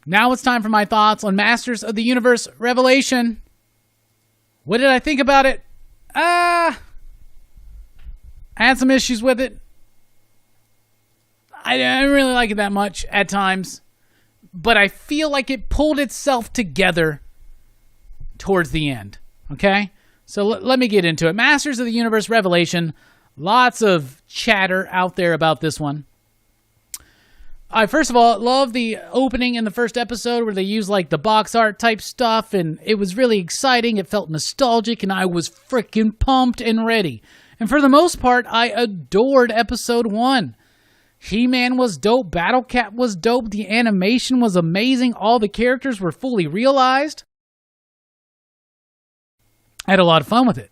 Now it's time for my thoughts on Masters of the Universe Revelation. What did I think about it? I had some issues with it. I didn't really like it that much at times. But I feel like it pulled itself together towards the end. Okay? So let me get into it. Masters of the Universe Revelation. Lots of chatter out there about this one. I first of all love the opening in the first episode where they use like the box art type stuff, and it was really exciting. It felt nostalgic, and I was freaking pumped and ready. And for the most part, I adored episode 1. He-Man was dope. Battle Cat was dope. The animation was amazing. All the characters were fully realized. I had a lot of fun with it.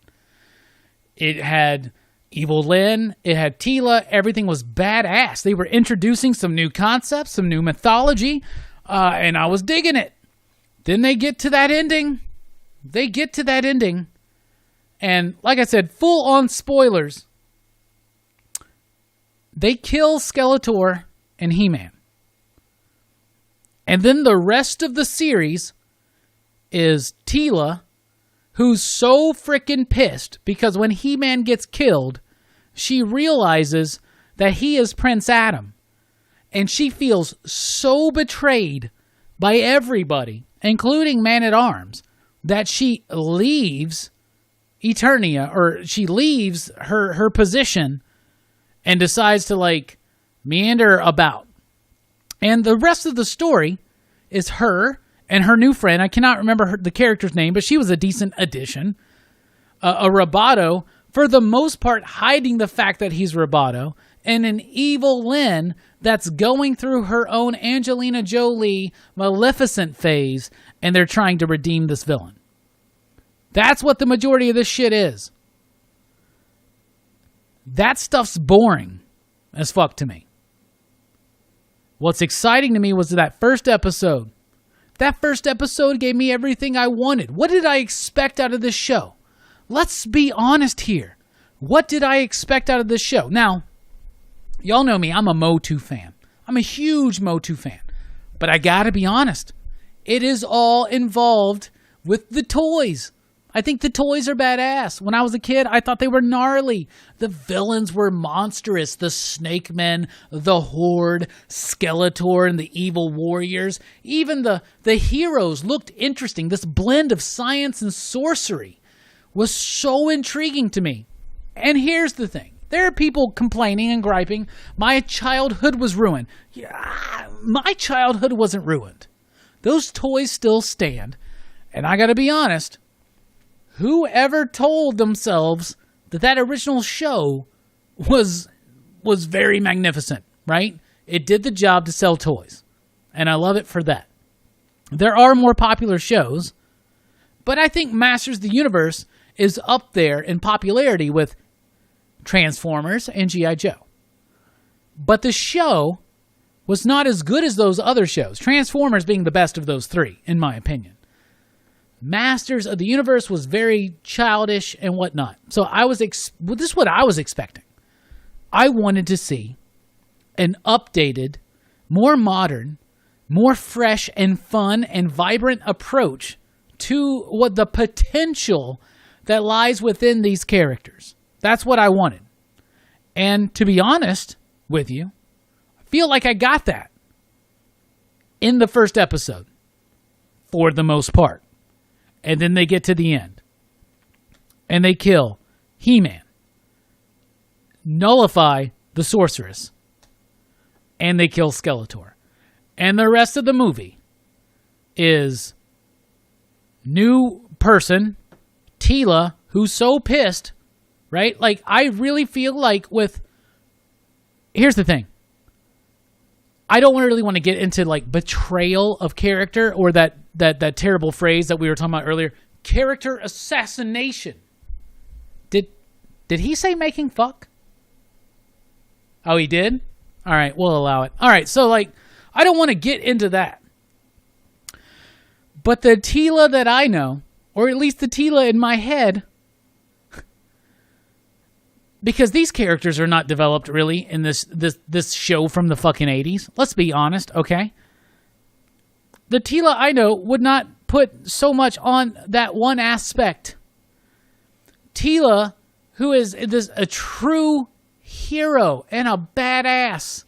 It had Evil Lyn, it had Teela, everything was badass. They were introducing some new concepts, some new mythology, and I was digging it. Then they get to that ending. And like I said, full-on spoilers. They kill Skeletor and He-Man. And then the rest of the series is Teela, who's so freaking pissed because when He-Man gets killed, she realizes that he is Prince Adam. And she feels so betrayed by everybody, including Man-at-Arms, that she leaves Eternia, or she leaves her position and decides to, like, meander about. And the rest of the story is her and her new friend. I cannot remember the character's name, but she was a decent addition. A Roboto, for the most part, hiding the fact that he's Roboto. And an Evil Lyn that's going through her own Angelina Jolie Maleficent phase, and they're trying to redeem this villain. That's what the majority of this shit is. That stuff's boring as fuck to me. What's exciting to me was that first episode. That first episode gave me everything I wanted. What did I expect out of this show? Let's be honest here. What did I expect out of this show? Now, y'all know me. I'm a Motu fan. I'm a huge Motu fan. But I gotta be honest. It is all involved with the toys. I think the toys are badass. When I was a kid, I thought they were gnarly. The villains were monstrous. The Snake Men, the Horde, Skeletor, and the Evil Warriors. Even the heroes looked interesting. This blend of science and sorcery was so intriguing to me. And here's the thing. There are people complaining and griping, my childhood was ruined. Yeah, my childhood wasn't ruined. Those toys still stand. And I gotta be honest, whoever told themselves that original show was very magnificent, right? It did the job to sell toys. And I love it for that. There are more popular shows, but I think Masters of the Universe is up there in popularity with Transformers and G.I. Joe. But the show was not as good as those other shows. Transformers being the best of those three, in my opinion. Masters of the Universe was very childish and whatnot. So this is what I was expecting. I wanted to see an updated, more modern, more fresh and fun and vibrant approach to what the potential that lies within these characters. That's what I wanted. And to be honest with you, I feel like I got that in the first episode for the most part. And then they get to the end. And they kill He-Man. Nullify the Sorceress. And they kill Skeletor. And the rest of the movie is new person, Teela, who's so pissed, right? Like, I really feel like here's the thing. I don't really want to get into, like, betrayal of character or that terrible phrase that we were talking about earlier. Character assassination. Did he say making fuck? Oh, he did? All right, we'll allow it. All right, so, like, I don't want to get into that. But the Teela that I know, or at least the Teela in my head, because these characters are not developed really in this show from the fucking 80s. Let's be honest, okay? the Tila I know would not put so much on that one aspect. Tila, who is a true hero and a badass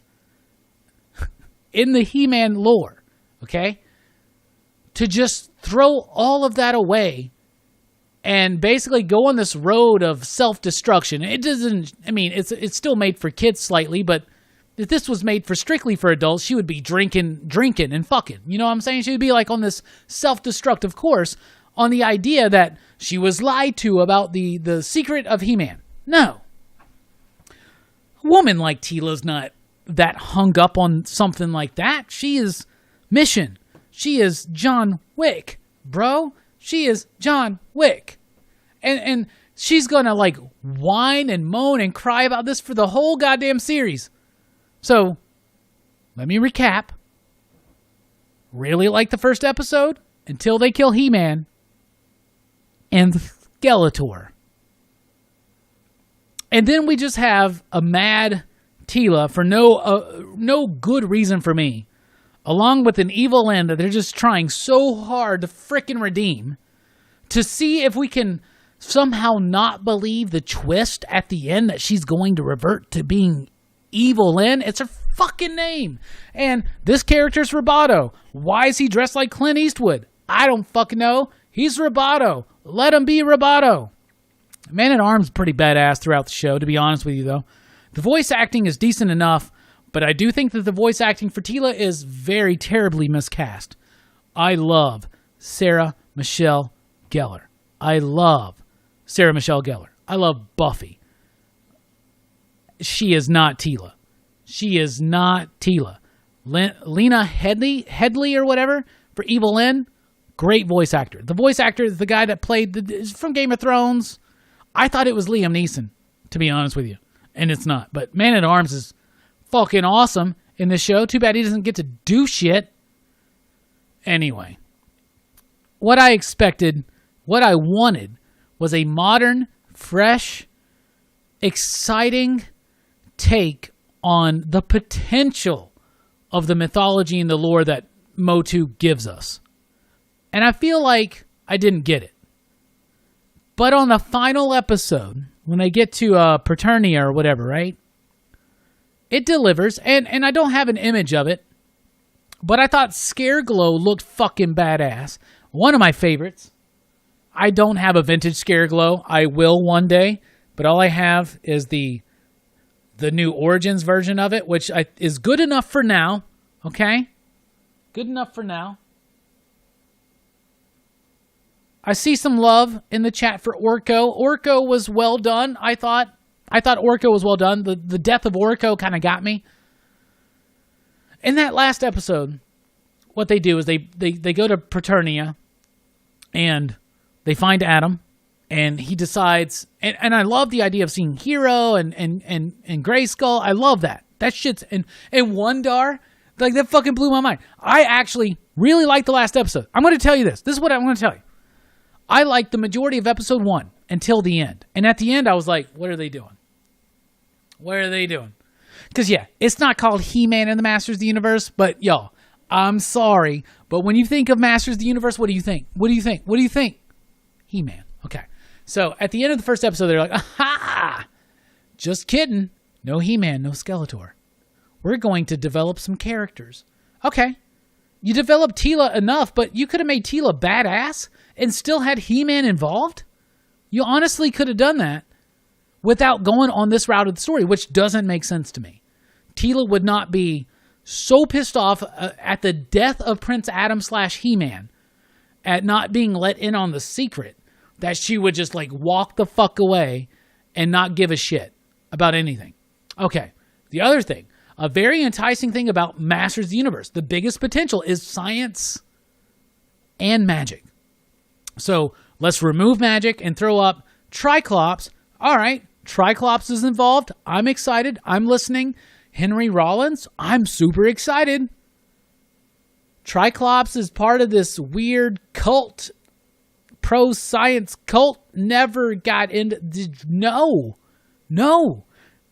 in the He-Man lore, okay? To just throw all of that away and basically go on this road of self-destruction. It doesn't, I mean, it's still made for kids slightly, but if this was made for strictly for adults, she would be drinking and fucking. You know what I'm saying? She would be like on this self-destructive course on the idea that she was lied to about the secret of He-Man. No. A woman like Tila's not that hung up on something like that. She is Mission. She is John Wick, bro. She is John Wick. And she's gonna like whine and moan and cry about this for the whole goddamn series. So, let me recap. Really like the first episode until they kill He-Man and Skeletor. And then we just have a mad Tila for no good reason for me, along with an evil end that they're just trying so hard to frickin' redeem, to see if we can somehow not believe the twist at the end that she's going to revert to being evil Lynn. It's her fucking name. And this character's Roboto. Why is he dressed like Clint Eastwood? I don't fucking know. He's Roboto. Let him be Roboto. Man-at-Arms pretty badass throughout the show, to be honest with you, though. The voice acting is decent enough, but I do think that the voice acting for Tila is very terribly miscast. I love Sarah Michelle Gellar. I love Sarah Michelle Gellar. I love Buffy. She is not Tila. She is not Tila. Lena Headley or whatever for Evil Lynn, great voice actor. The voice actor is the guy that played from Game of Thrones. I thought it was Liam Neeson, to be honest with you, and it's not. But Man-at-Arms is fucking awesome in this show. Too bad he doesn't get to do shit. Anyway, what I expected, what I wanted, was a modern, fresh, exciting take on the potential of the mythology and the lore that Motu gives us. And I feel like I didn't get it. But on the final episode, when they get to Paternia or whatever, right? It delivers, and I don't have an image of it, but I thought Scareglow looked fucking badass. One of my favorites. I don't have a vintage Scareglow. I will one day, but all I have is the new Origins version of it, which is good enough for now, okay? Good enough for now. I see some love in the chat for Orko. Orko was well done, I thought. I thought Orko was well done. The death of Orko kind of got me. In that last episode, what they do is they go to Paternia, and they find Adam, and he decides, and I love the idea of seeing Hero and Grayskull. I love that. That shit's, and Wondar, like that fucking blew my mind. I actually really liked the last episode. I'm going to tell you this. This is what I'm going to tell you. I liked the majority of episode 1 until the end. And at the end, I was like, what are they doing? What are they doing? Because, yeah, it's not called He-Man and the Masters of the Universe, but, y'all, I'm sorry, but when you think of Masters of the Universe, what do you think? What do you think? What do you think? He-Man. Okay. So, at the end of the first episode, they're like, aha! Just kidding. No He-Man, no Skeletor. We're going to develop some characters. Okay. You developed Tila enough, but you could have made Tila badass and still had He-Man involved? You honestly could have done that without going on this route of the story, which doesn't make sense to me. Tila would not be so pissed off at the death of Prince Adam / He-Man, at not being let in on the secret, that she would just like walk the fuck away and not give a shit about anything. Okay, the other thing, a very enticing thing about Masters of the Universe, the biggest potential is science and magic. So let's remove magic and throw up Triclops. All right, Triclops is involved. I'm excited. I'm listening. Henry Rollins, I'm super excited. Triclops is part of this weird cult, pro-science cult. Never got into... No.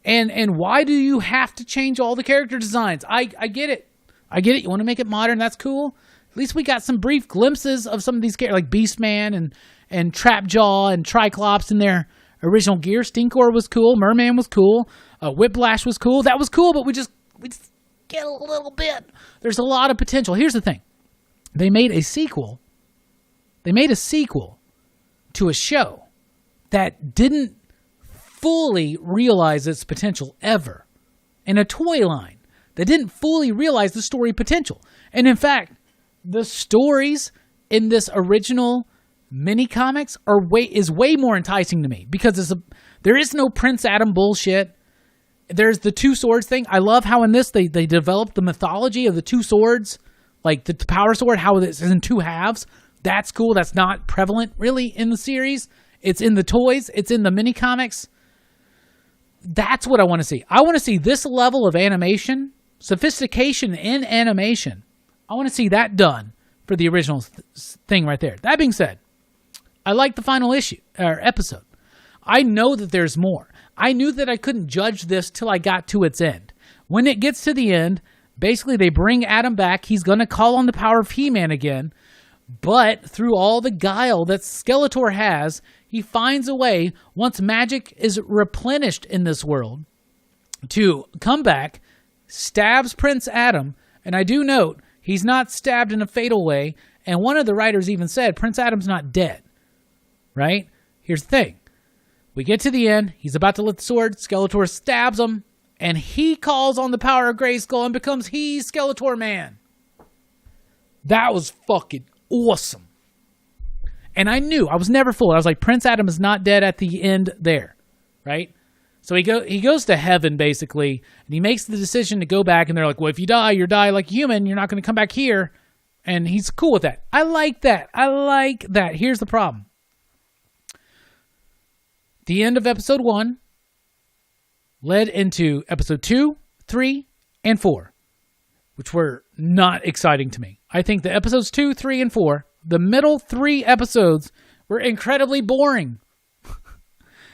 And why do you have to change all the character designs? I get it. I get it. You want to make it modern? That's cool. At least we got some brief glimpses of some of these characters, like Beastman and Trapjaw and Triclops in their original gear. Stinkor was cool. Merman was cool. Whiplash was cool. That was cool, but we just get a little bit. There's a lot of potential. Here's the thing. They made a sequel. They made a sequel to a show that didn't fully realize its potential ever. And a toy line that didn't fully realize the story potential. And in fact, the stories in this original mini comics is way more enticing to me because there is no Prince Adam bullshit. There's the two swords thing. I love how in this they developed the mythology of the two swords, like the power sword, how it's in two halves. That's cool. That's not prevalent really in the series. It's in the toys. It's in the mini comics. That's what I want to see. I want to see this level of animation, sophistication in animation. I want to see that done for the original thing right there. That being said, I like the final episode. I know that there's more. I knew that I couldn't judge this till I got to its end. When it gets to the end, basically they bring Adam back. He's going to call on the power of He-Man again. But through all the guile that Skeletor has, he finds a way, once magic is replenished in this world, to come back, stabs Prince Adam, and I do note, he's not stabbed in a fatal way, and one of the writers even said, Prince Adam's not dead, right? Here's the thing. We get to the end, he's about to lift the sword, Skeletor stabs him, and he calls on the power of Grayskull and becomes Skeletor Man. That was fucking awesome. And I knew, I was never fooled. I was like, Prince Adam is not dead at the end there, right? So he goes to heaven, basically, and he makes the decision to go back, and they're like, well, if you die like a human. You're not going to come back here. And he's cool with that. I like that. Here's the problem. The end of episode 1 led into episode 2, 3, and 4, which were not exciting to me. I think the episodes 2, 3, and 4, the middle 3 episodes, were incredibly boring.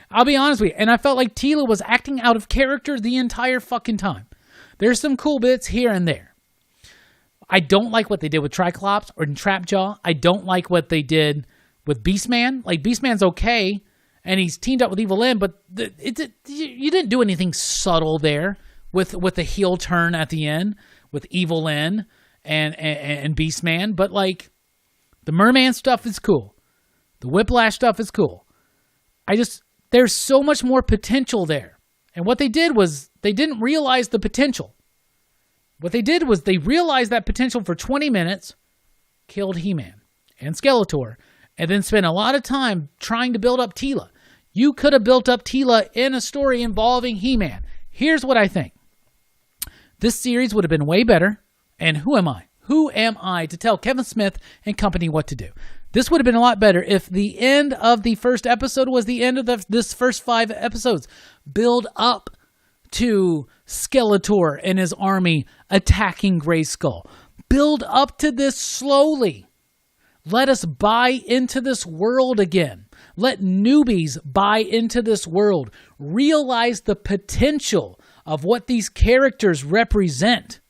I'll be honest with you. And I felt like Teela was acting out of character the entire fucking time. There's some cool bits here and there. I don't like what they did with Triclops or Trapjaw. I don't like what they did with Beastman. Like, Beastman's okay, and he's teamed up with Evil Lyn, but you didn't do anything subtle there with the heel turn at the end with Evil Lyn and Beastman. But, like, the Merman stuff is cool. The Whiplash stuff is cool. There's so much more potential there. And what they did was they didn't realize the potential. What they did was they realized that potential for 20 minutes, killed He-Man and Skeletor, and then spent a lot of time trying to build up Teela. You could have built up Teela in a story involving He-Man. Here's what I think. This series would have been way better, and who am I? Who am I to tell Kevin Smith and company what to do? This would have been a lot better if the end of the first episode was the end of this first 5 episodes. Build up to Skeletor and his army attacking Grayskull. Build up to this slowly. Let us buy into this world again. Let newbies buy into this world. Realize the potential of what these characters represent.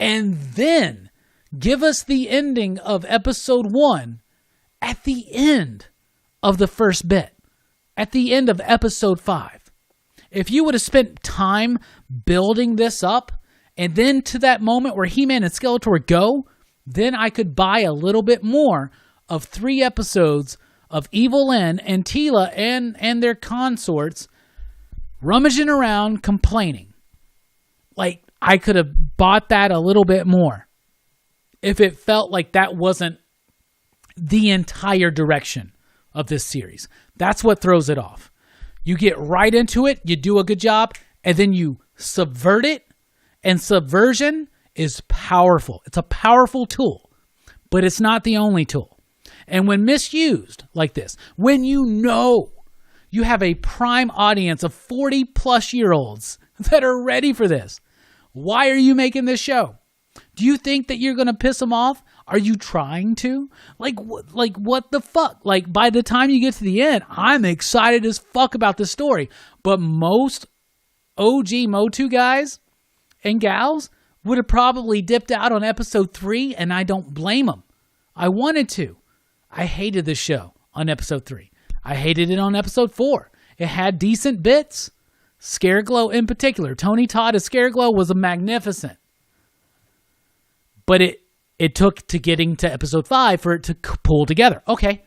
And then give us the ending of episode 1 at the end of the first bit. At the end of episode 5. If you would have spent time building this up, and then to that moment where He-Man and Skeletor go, then I could buy a little bit more of 3 episodes of Evil Lyn and Teela and their consorts rummaging around complaining. Like, I could have bought that a little bit more if it felt like that wasn't the entire direction of this series. That's what throws it off. You get right into it, you do a good job, and then you subvert it, and subversion is powerful. It's a powerful tool, but it's not the only tool. And when misused like this, when you know you have a prime audience of 40-plus-year-olds that are ready for this, why are you making this show? Do you think that you're going to piss them off? Are you trying to? Like what the fuck? Like, by the time you get to the end, I'm excited as fuck about the story. But most OG Motu guys and gals would have probably dipped out on episode 3, and I don't blame him. I wanted to. I hated this show on episode 3. I hated it on episode 4. It had decent bits. Scareglow in particular. Tony Todd as Scareglow was magnificent. But it took to getting to episode 5 for it to pull together. Okay.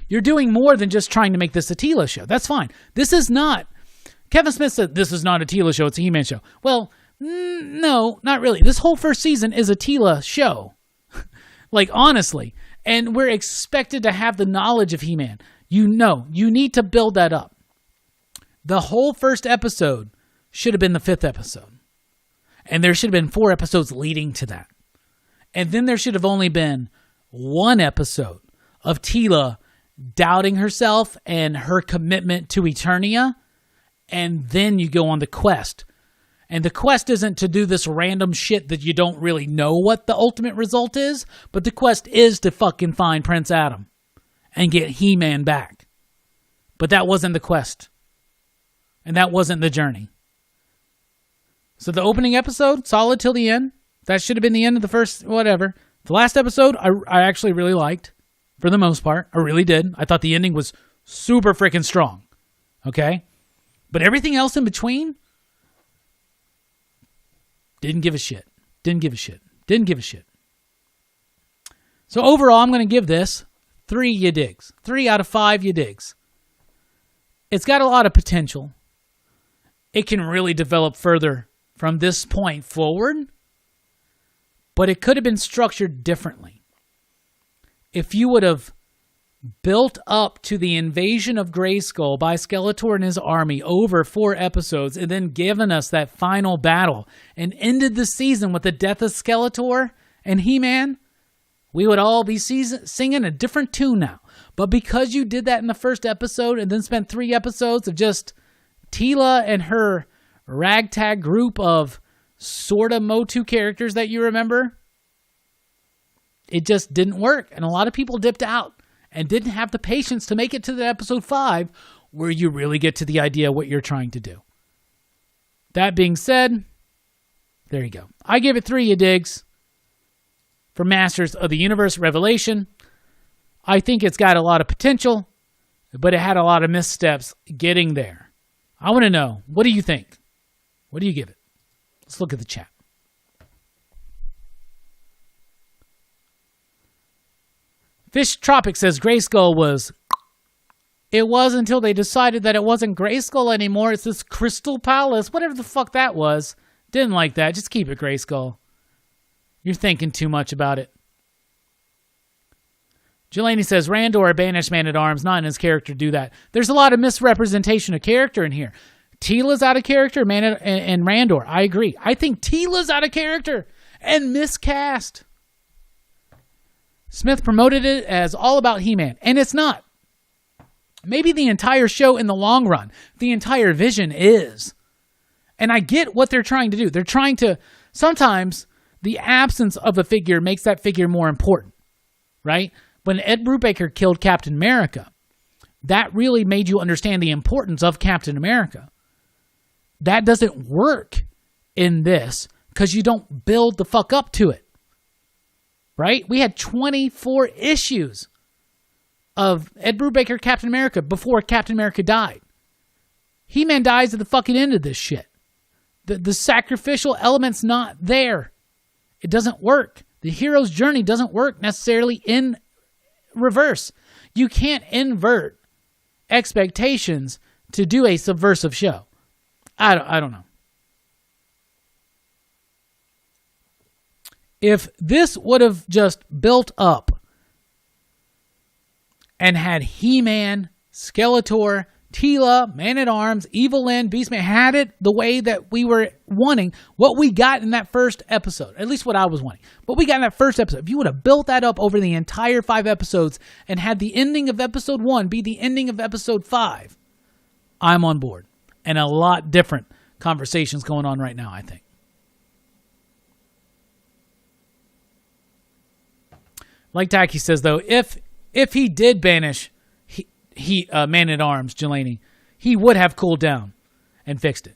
You're doing more than just trying to make this a Tila show. That's fine. This is not... Kevin Smith said this is not a Tila show. It's a He-Man show. Well, no, not really. This whole first season is a Tila show. Like, honestly. And we're expected to have the knowledge of He-Man. You need to build that up. The whole first episode should have been the 5th episode. And there should have been 4 episodes leading to that. And then there should have only been 1 episode of Tila doubting herself and her commitment to Eternia. And then you go on the quest. And the quest isn't to do this random shit that you don't really know what the ultimate result is. But the quest is to fucking find Prince Adam and get He-Man back. But that wasn't the quest. And that wasn't the journey. So the opening episode, solid till the end. That should have been the end of the first, whatever. The last episode, I actually really liked. For the most part. I really did. I thought the ending was super freaking strong. Okay? But everything else in between, didn't give a shit. So overall, I'm going to give this 3 you digs. 3 out of 5 you digs. It's got a lot of potential. It can really develop further from this point forward. But it could have been structured differently. If you would have built up to the invasion of Grayskull by Skeletor and his army over 4 episodes and then given us that final battle and ended the season with the death of Skeletor and He-Man, we would all be singing a different tune now. But because you did that in the first episode and then spent 3 episodes of just Tila and her ragtag group of sorta Motu characters that you remember, it just didn't work. And a lot of people dipped out and didn't have the patience to make it to the episode 5 where you really get to the idea of what you're trying to do. That being said, there you go. I give it 3 you digs for Masters of the Universe Revelation. I think it's got a lot of potential, but it had a lot of missteps getting there. I want to know, what do you think? What do you give it? Let's look at the chat. Fish Tropic says Grayskull was... It was until they decided that it wasn't Grayskull anymore. It's this Crystal Palace. Whatever the fuck that was. Didn't like that. Just keep it Grayskull. You're thinking too much about it. Jelani says Randor banished Man-at-Arms. Not in his character do that. There's a lot of misrepresentation of character in here. Tila's out of character, and Randor. I agree. I think Tila's out of character and miscast. Smith promoted it as all about He-Man, and it's not. Maybe the entire show in the long run, the entire vision is. And I get what they're trying to do. They're trying to, sometimes the absence of a figure makes that figure more important, right? When Ed Brubaker killed Captain America, that really made you understand the importance of Captain America. That doesn't work in this because you don't build the fuck up to it. Right? We had 24 issues of Ed Brubaker Captain America before Captain America died. He-Man dies at the fucking end of this shit. The sacrificial element's not there. It doesn't work. The hero's journey doesn't work necessarily in reverse. You can't invert expectations to do a subversive show. I don't know. If this would have just built up and had He-Man, Skeletor, Tila, Man-at-Arms, Evil Lyn, Beastman, had it the way that we were wanting, what we got in that first episode, at least what I was wanting, what we got in that first episode, if you would have built that up over the entire 5 episodes and had the ending of episode 1 be the ending of episode 5, I'm on board. And a lot different conversations going on right now, I think. Like Tacky says, though, if he did banish Man-at-Arms, Jelani, he would have cooled down and fixed it.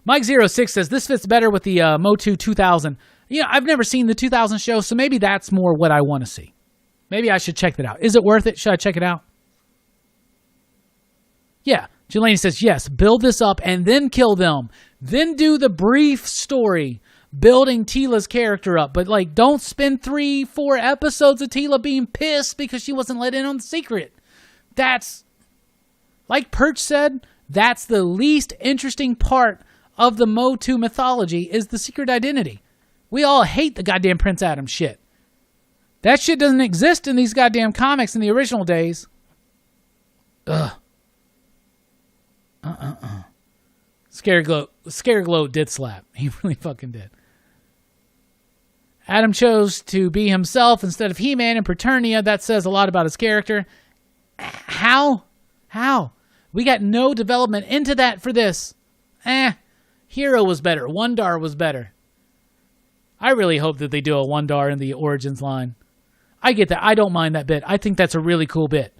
Mike06 says, this fits better with the Motu 2000 I've never seen the 2000 show, so maybe that's more what I want to see. Maybe I should check that out. Is it worth it? Should I check it out? Yeah. Jelani says, yes, build this up and then kill them. Then do the brief story building Tila's character up. But, don't spend 3-4 episodes of Tila being pissed because she wasn't let in on the secret. That's, like Perch said, that's the least interesting part of the Motu mythology is the secret identity. We all hate the goddamn Prince Adam shit. That shit doesn't exist in these goddamn comics in the original days. Ugh. Scareglow did slap. He really fucking did. Adam chose to be himself instead of He-Man and Preternia. That says a lot about his character. How? We got no development into that for this. Hero was better. Wondar was better. I really hope that they do a Wondar in the Origins line. I get that. I don't mind that bit. I think that's a really cool bit.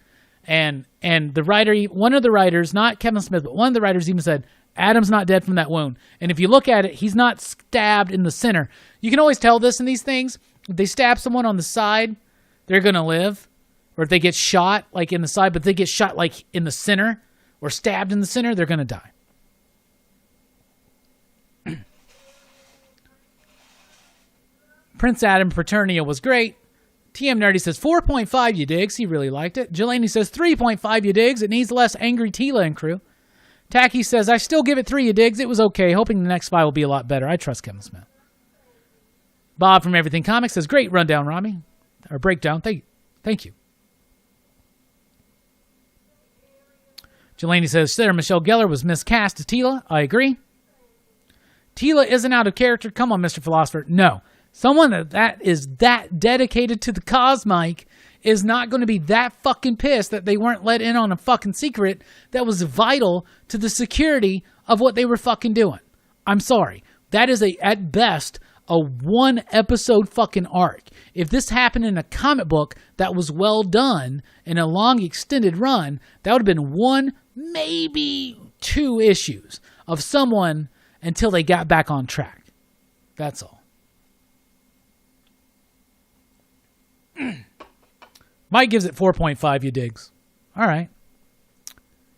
And the writer, one of the writers, not Kevin Smith, but one of the writers even said, Adam's not dead from that wound. And if you look at it, he's not stabbed in the center. You can always tell this in these things. If they stab someone on the side, they're going to live. Or if they get shot, in the side, but they get shot, in the center, or stabbed in the center, they're going to die. Prince Adam Preternia was great. TM Nerdy says 4.5 you digs. He really liked it. Jelani says 3.5 you digs. It needs less angry Tila and crew. Tacky says, I still give it 3 you digs. It was okay. Hoping the next 5 will be a lot better. I trust Kevin Smith. Bob from Everything Comics says, great rundown, Robbie. Or breakdown. Thank you. Jelani says, Sarah Michelle Gellar was miscast as Tila. I agree. Tila isn't out of character. Come on, Mr. Philosopher. No. Someone that is that dedicated to the Cosmic is not going to be that fucking pissed that they weren't let in on a fucking secret that was vital to the security of what they were fucking doing. I'm sorry. That is at best a 1 episode fucking arc. If this happened in a comic book that was well done in a long extended run, that would have been 1, maybe 2 issues of someone until they got back on track. That's all. Mike gives it 4.5 you digs. All right.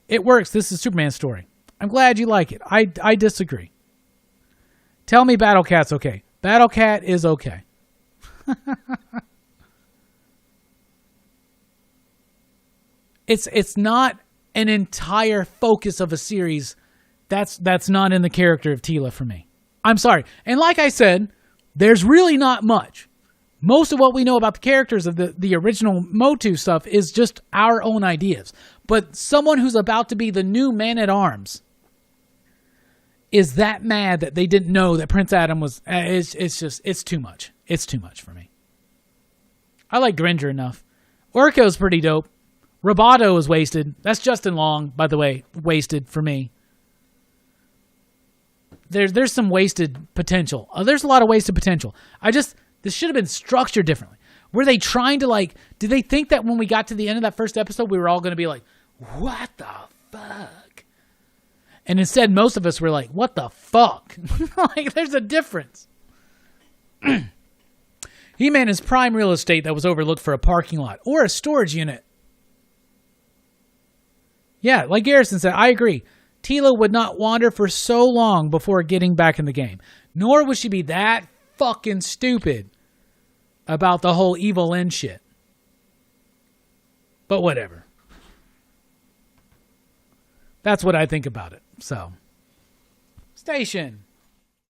It works. This is Superman's story. I'm glad you like it. I disagree. Tell me Battle Cat's okay. Battle Cat is okay. It's not an entire focus of a series. That's not in the character of Tila for me. I'm sorry. And like I said, there's really not much. Most of what we know about the characters of the original Motu stuff is just our own ideas. But someone who's about to be the new Man-at-Arms is that mad that they didn't know that Prince Adam was... It's too much. It's too much for me. I like Gringer enough. Orko's pretty dope. Roboto is wasted. That's Justin Long, by the way. Wasted for me. There's some wasted potential. There's a lot of wasted potential. This should have been structured differently. Were they trying to did they think that when we got to the end of that first episode, we were all going to be like, what the fuck? And instead, most of us were like, what the fuck? There's a difference. He-Man is prime real estate that was overlooked for a parking lot or a storage unit. Yeah, like Garrison said, I agree. Tila would not wander for so long before getting back in the game. Nor would she be that fucking stupid about the whole Evil Lyn shit. But whatever. That's what I think about it. So, Station.